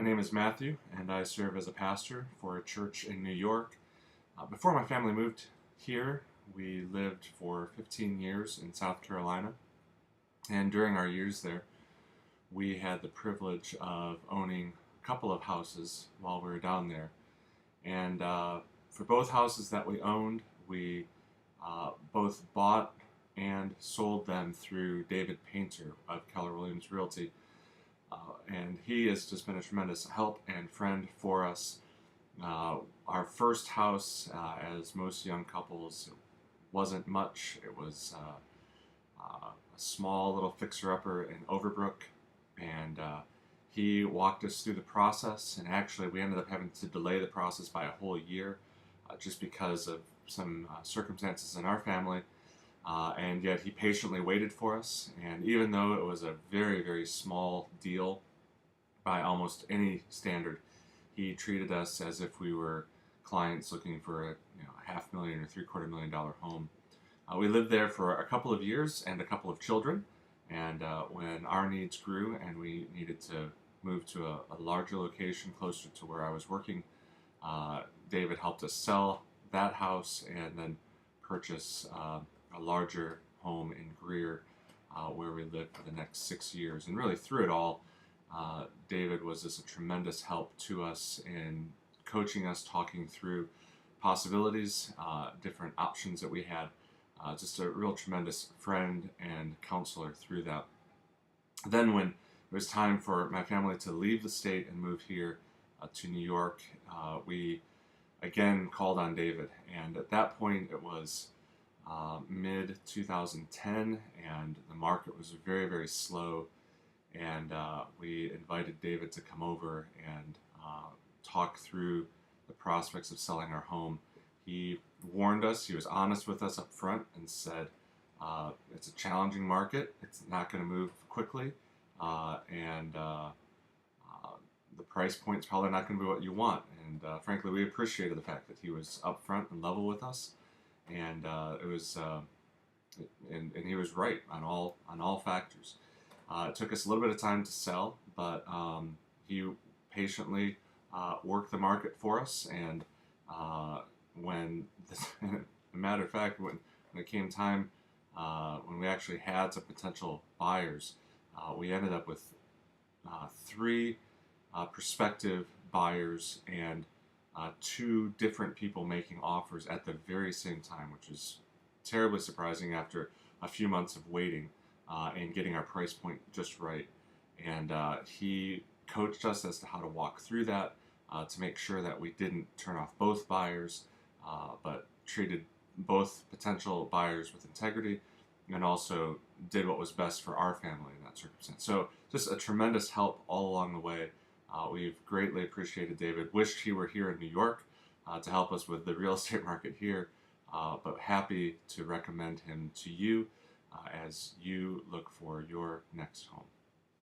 My name is Matthew, and I serve as a pastor for a church in New York. Before my family moved here, we lived for 15 years in South Carolina, and during our years there, we had the privilege of owning a couple of houses while we were down there. And for both houses that we owned, we both bought and sold them through DavidPainter of Keller Williams Realty. And he has just been a tremendous help and friend for us. Our first house, as most young couples, wasn't much. It was a small little fixer-upper in Overbrook, and he walked us through the process, and actually we ended up having to delay the process by a whole year just because of some circumstances in our family. And yet he patiently waited for us, and even though it was a very, very small deal by almost any standard, he treated us as if we were clients looking for a $500,000 or $750,000 home. We lived there for a couple of years and a couple of children, and when our needs grew and we needed to move to a larger location closer to where I was working, David helped us sell that house and then purchase a larger home in Greer, where we lived for the next 6 years. And really through it all, David was just a tremendous help to us in coaching us, talking through possibilities, different options that we had. Just a real tremendous friend and counselor through that. Then when it was time for my family to leave the state and move here to New York, we again called on David. And at that point it was mid-2010, and the market was very, very slow, and we invited David to come over and talk through the prospects of selling our home. He warned us, he was honest with us up front and said, it's a challenging market, it's not going to move quickly, and the price point's probably not going to be what you want. And frankly, we appreciated the fact that he was upfront and level with us. And it was, and he was right on all factors. It took us a little bit of time to sell, but he patiently worked the market for us. And when, as a matter of fact, when it came time, when we actually had some potential buyers, we ended up with 3 prospective buyers and 2 different people making offers at the very same time, which is terribly surprising after a few months of waiting and getting our price point just right. And he coached us as to how to walk through that to make sure that we didn't turn off both buyers, but treated both potential buyers with integrity, and also did what was best for our family in that circumstance. So just a tremendous help all along the way. We've greatly appreciated David. Wished he were here in New York to help us with the real estate market here, but happy to recommend him to you as you look for your next home.